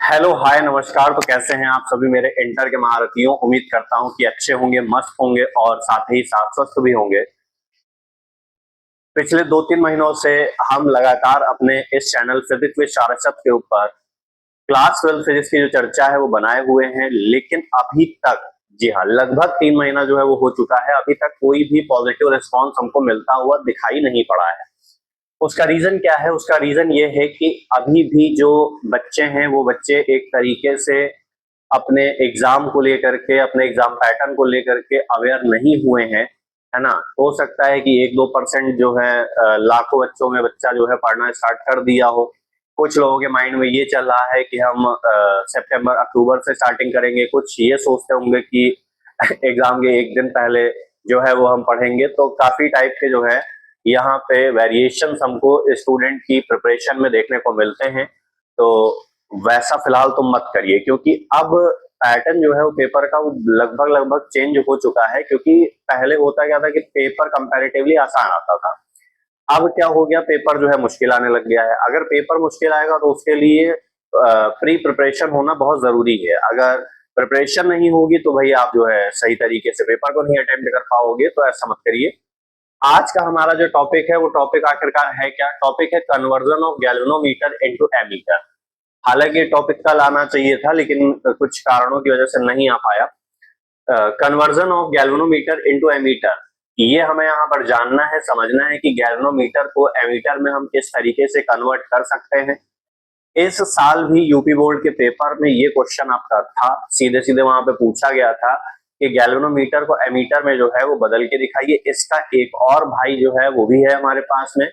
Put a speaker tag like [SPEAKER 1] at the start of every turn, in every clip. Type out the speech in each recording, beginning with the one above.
[SPEAKER 1] Hello hi नमस्कार। तो कैसे हैं आप सभी मेरे इंटर के महारथियों। उम्मीद करता हूं कि अच्छे होंगे, मस्त होंगे और साथ ही साथ स्वस्थ भी होंगे। पिछले 2-3 महीनों से हम लगातार अपने इस चैनल फिजिक्स विद सारस्वत के ऊपर क्लास 12 फिजिक्स की जो चर्चा है वो बनाए हुए हैं, लेकिन अभी तक, जी हाँ, लगभग 3 महीना जो है वो हो चुका है, अभी तक कोई भी पॉजिटिव रिस्पॉन्स हमको मिलता हुआ दिखाई नहीं पड़ा है। उसका रीजन क्या है? उसका रीजन ये है कि अभी भी जो बच्चे हैं वो बच्चे एक तरीके से अपने एग्जाम को लेकर के, अपने एग्जाम पैटर्न को लेकर के अवेयर नहीं हुए हैं, है ना। हो सकता है कि 1-2% जो है लाखों बच्चों में बच्चा जो है पढ़ना स्टार्ट कर दिया हो। कुछ लोगों के माइंड में ये चल रहा है कि हम सितंबर अक्टूबर से स्टार्टिंग करेंगे, कुछ ये सोचते होंगे कि एग्जाम के एक दिन पहले जो है वो हम पढ़ेंगे। तो काफी टाइप के जो है यहाँ पे वेरिएशन हमको स्टूडेंट की प्रिपरेशन में देखने को मिलते हैं। तो वैसा फिलहाल तुम मत करिए, क्योंकि अब पैटर्न जो है वो पेपर का वो लगभग लगभग चेंज हो चुका है। क्योंकि पहले होता क्या था कि पेपर कंपैरेटिवली आसान आता था, अब क्या हो गया, पेपर जो है मुश्किल आने लग गया है। अगर पेपर मुश्किल आएगा तो उसके लिए प्री प्रिपरेशन होना बहुत जरूरी है। अगर प्रिपरेशन नहीं होगी तो भाई आप जो है सही तरीके से पेपर को नहीं अटेम्प्ट कर पाओगे। तो ऐसा मत करिए। आज का हमारा जो टॉपिक है वो टॉपिक आखिरकार है क्या? टॉपिक है conversion of galvanometer into ammeter. हालांकि ये टॉपिक कल आना चाहिए था, लेकिन कुछ कारणों की वजह से नहीं आ पाया। Conversion of galvanometer into ammeter, ये हमें यहाँ पर जानना है, समझना है कि गैल्वेनोमीटर को एमीटर में हम किस तरीके से कन्वर्ट कर सकते हैं। इस साल भी यूपी बोर्ड के पेपर में ये क्वेश्चन आपका था, सीधे सीधे वहां पे पूछा गया था कि गैल्वेनोमीटर को एमीटर में जो है वो बदल के दिखाइए। इसका एक और भाई जो है वो भी है हमारे पास में।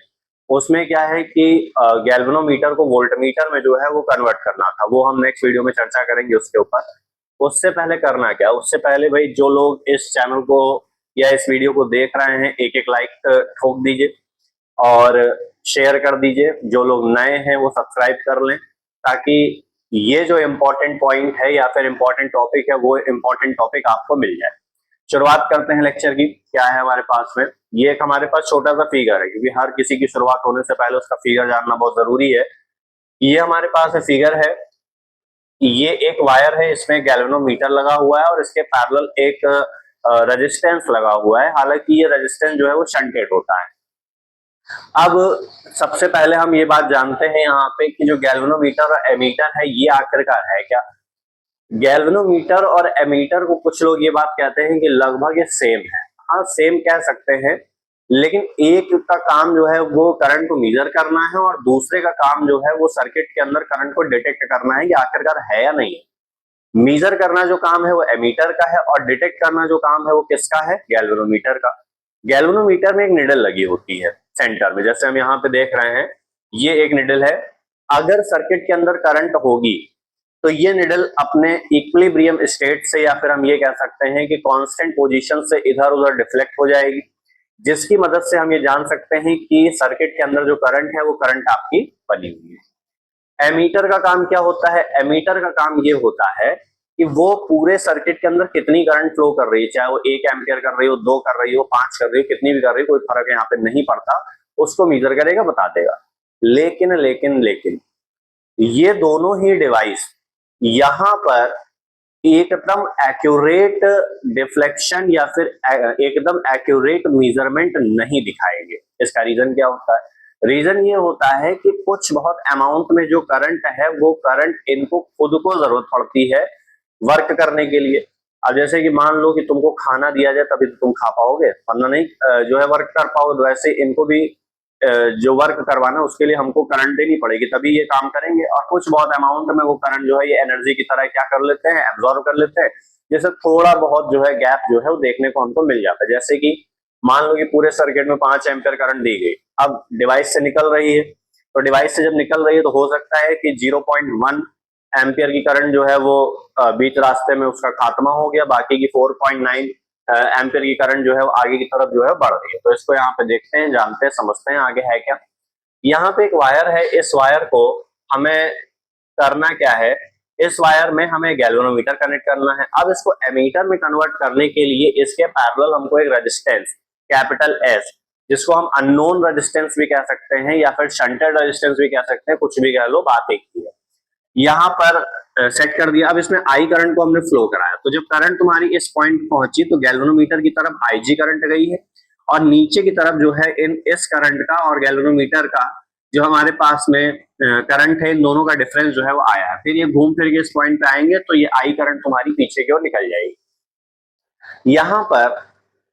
[SPEAKER 1] उसमें क्या है कि गैल्वेनोमीटर को वोल्टमीटर में जो है वो कन्वर्ट करना था। वो हम नेक्स्ट वीडियो में चर्चा करेंगे उसके ऊपर। उससे पहले करना क्या, उससे पहले भाई जो लोग इस चैनल को या इस वीडियो को देख रहे हैं, एक एक लाइक ठोक दीजिए और शेयर कर दीजिए। जो लोग नए हैं वो सब्सक्राइब कर लें, ताकि ये जो इम्पोर्टेंट पॉइंट है या फिर इम्पोर्टेंट टॉपिक है वो इम्पोर्टेंट टॉपिक आपको मिल जाए। शुरुआत करते हैं लेक्चर की। क्या है हमारे पास में? ये एक हमारे पास छोटा सा फिगर है, क्योंकि हर किसी की शुरुआत होने से पहले उसका फिगर जानना बहुत जरूरी है। ये हमारे पास है फिगर है। ये एक वायर है, इसमें गैल्वेनोमीटर लगा हुआ है और इसके पैरेलल एक रेजिस्टेंस लगा हुआ है। हालांकि ये रेजिस्टेंस जो है वो शंटेड होता है। अब सबसे पहले हम ये बात जानते हैं यहाँ पे कि जो गैल्वेनोमीटर और एमीटर है ये आखिरकार है क्या। गैल्वेनोमीटर और एमीटर को कुछ लोग ये बात कहते हैं कि लगभग ये सेम है। हाँ, सेम कह सकते हैं, लेकिन एक का काम जो है वो करंट को मेजर करना है और दूसरे का काम जो है वो सर्किट के अंदर करंट को डिटेक्ट करना है कि आखिरकार है या नहीं है। मेजर करना जो काम है वो एमीटर का है और डिटेक्ट करना जो काम है वो किसका है? गैल्वेनोमीटर का। गैल्वेनोमीटर में एक निडल लगी होती है सेंटर में, जैसे हम यहाँ पे देख रहे हैं, ये एक निडल है। अगर सर्किट के अंदर करंट होगी तो ये निडल अपने इक्विलिब्रियम स्टेट से, या फिर हम ये कह सकते हैं कि कांस्टेंट पोजीशन से इधर उधर डिफ्लेक्ट हो जाएगी, जिसकी मदद से हम ये जान सकते हैं कि सर्किट के अंदर जो करंट है वो करंट आपकी बनी हुई है। एमीटर का काम क्या होता है? एमीटर का काम ये होता है कि वो पूरे सर्किट के अंदर कितनी करंट फ्लो कर रही है, चाहे वो 1 एम्पियर कर रही हो, 2 कर रही हो, 5 कर रही हो, कितनी भी कर रही हो, कोई फर्क यहाँ पे नहीं पड़ता, उसको मेजर करेगा, बता देगा। लेकिन लेकिन लेकिन ये दोनों ही डिवाइस यहाँ पर एकदम एक्यूरेट डिफ्लेक्शन या फिर एकदम एक्यूरेट मेजरमेंट नहीं दिखाएंगे। इसका रीजन क्या होता है? रीजन ये होता है कि कुछ बहुत अमाउंट में जो करंट है वो करंट इनको खुद को जरूरत पड़ती है वर्क करने के लिए। अब जैसे कि मान लो कि तुमको खाना दिया जाए तभी तो तुम खा पाओगे, वरना नहीं जो है वर्क कर पाओगे। तो वैसे इनको भी जो वर्क करवाना उसके लिए हमको करंट देनी पड़ेगी, तभी ये काम करेंगे। और कुछ बहुत अमाउंट में वो करंट जो है ये एनर्जी की तरह क्या कर लेते हैं, एब्जॉर्व कर लेते हैं। जैसे थोड़ा बहुत जो है गैप जो है वो देखने को हमको मिल जाता है। जैसे कि मान लो कि पूरे सर्किट में 5 एम्पियर करंट दी गई, अब डिवाइस से निकल रही है, तो डिवाइस से जब निकल रही है तो हो सकता है कि 0.1 एम्पियर की करंट जो है वो बीच रास्ते में उसका खात्मा हो गया, बाकी की 4.9 एम्पियर की करंट जो है वो आगे की तरफ जो है बढ़ रही है। तो इसको यहाँ पे देखते हैं, जानते हैं, समझते हैं आगे है क्या। यहाँ पे एक वायर है, इस वायर को हमें करना क्या है, इस वायर में हमें गैल्वेनोमीटर कनेक्ट करना है। अब इसको एमीटर में कन्वर्ट करने के लिए इसके पैरेलल हमको एक रेजिस्टेंस कैपिटल एस, जिसको हम अननोन रेजिस्टेंस भी कह सकते हैं या फिर शंटेड रेजिस्टेंस भी कह सकते हैं, कुछ भी कह लो, बात एक ही है। यहाँ पर सेट कर दिया। अब इसमें आई करंट को हमने फ्लो कराया, तो जब करंट तुम्हारी इस पॉइंट पहुंची तो गैल्वेनोमीटर की तरफ आईजी करंट गई है, और नीचे की तरफ जो है इन इस करंट का और गैल्वेनोमीटर का जो हमारे पास में करंट है, इन दोनों का डिफरेंस जो है वो आया। फिर ये घूम फिर के इस पॉइंट पे आएंगे तो ये आई करंट तुम्हारी पीछे की ओर निकल जाएगी। यहाँ पर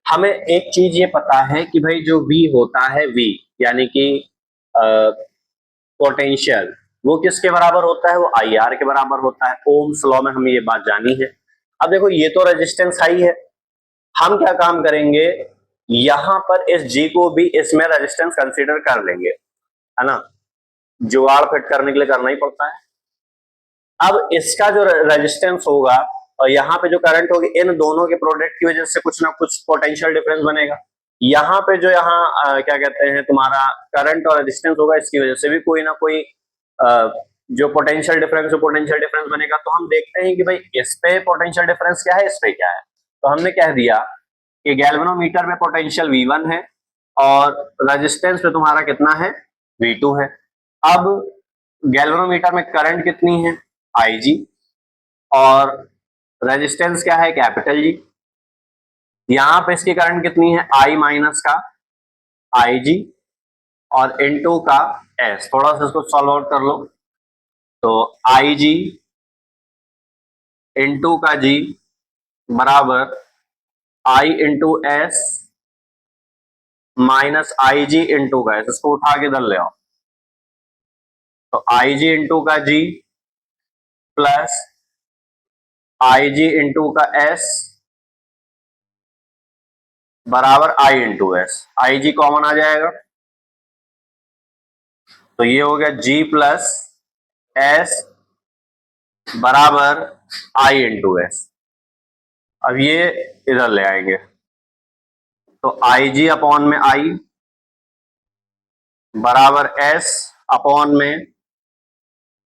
[SPEAKER 1] हमें एक चीज ये पता है कि भाई जो V होता है, V यानी कि पोटेंशियल, वो किसके बराबर होता है, वो IR के बराबर होता है। ओम्स लॉ में हमें ये बात जानी है। अब देखो ये तो रेजिस्टेंस हाई है, हम क्या काम करेंगे, यहां पर इस G को भी इसमें रेजिस्टेंस कंसीडर कर लेंगे, है ना, जुगाड़ फिट करने के लिए करना ही पड़ता है। अब इसका जो रेजिस्टेंस होगा और यहाँ पे जो करंट होगी, इन दोनों के प्रोडक्ट की वजह से कुछ ना कुछ पोटेंशियल डिफरेंस बनेगा। यहाँ पे जो क्या कहते हैं तुम्हारा करंट और रेजिस्टेंस होगा, इसकी वजह से भी कोई ना कोई जो पोटेंशियल डिफरेंस बनेगा। तो हम देखते हैं कि भाई इस पे पोटेंशियल डिफरेंस क्या है, इस पे क्या है। तो हमने कह दिया कि गैल्वेनोमीटर में पोटेंशियल V1 है और रेजिस्टेंस पे तुम्हारा कितना है, V2 है। अब गैल्वेनोमीटर में करंट कितनी है, IG, और रेजिस्टेंस क्या है, कैपिटल G। यहां पे इसकी करंट कितनी है, I माइनस का IG और इनटू का S। थोड़ा सा इसको सॉल्व आउट कर लो, तो IG इनटू का G बराबर I into S minus IG into का S। इसको उठा के इधर ले आओ, तो IG इंटू का G प्लस IG इंटू का S बराबर I into S। IG common आ जाएगा, तो ये हो गया G प्लस S बराबर I इंटू S। अब ये इधर ले आएंगे, तो IG अपॉन में I बराबर S अपॉन में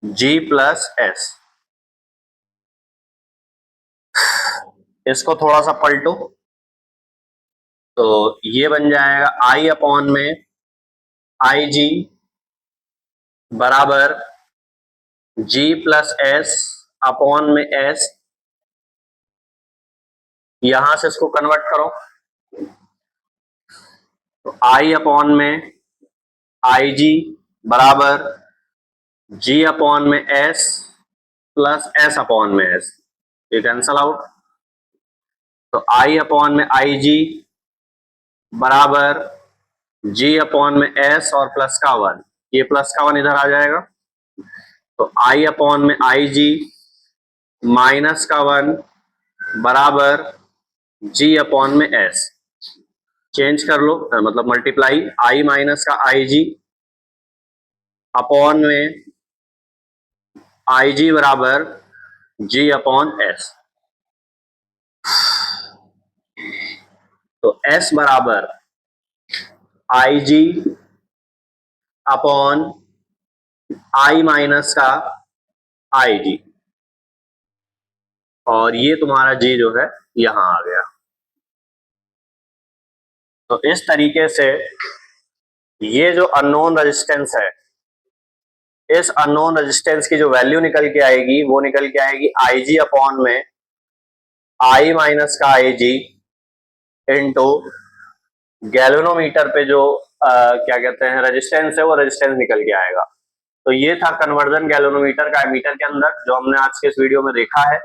[SPEAKER 1] G प्लस S। इसको थोड़ा सा पलटो, तो ये बन जाएगा I अपॉन में IG बराबर G प्लस S अपॉन में S। यहां से इसको कन्वर्ट करो, तो I अपॉन में IG बराबर G अपॉन में S प्लस S अपॉन में S। ये कैंसल आउट, तो I अपॉन में IG बराबर G अपॉन में S और प्लस का 1, ये प्लस का 1 इधर आ जाएगा, तो I अपॉन में IG माइनस का 1 बराबर G अपॉन में S। चेंज कर लो, मतलब मल्टीप्लाई, I माइनस का IG अपॉन में IG बराबर G अपॉन S। तो S बराबर IG अपॉन I माइनस का IG, और ये तुम्हारा G जो है यहां आ गया। तो इस तरीके से ये जो अननोन रेजिस्टेंस है, इस अननोन रेजिस्टेंस की जो वैल्यू निकल के आएगी, वो निकल के आएगी IG अपॉन में I माइनस का IG इंटू गैल्वेनोमीटर पे जो क्या कहते हैं रेजिस्टेंस है, वो रेजिस्टेंस निकल के आएगा। तो ये था कन्वर्जन गैल्वेनोमीटर का एमीटर के अंदर, जो हमने आज के इस वीडियो में देखा है।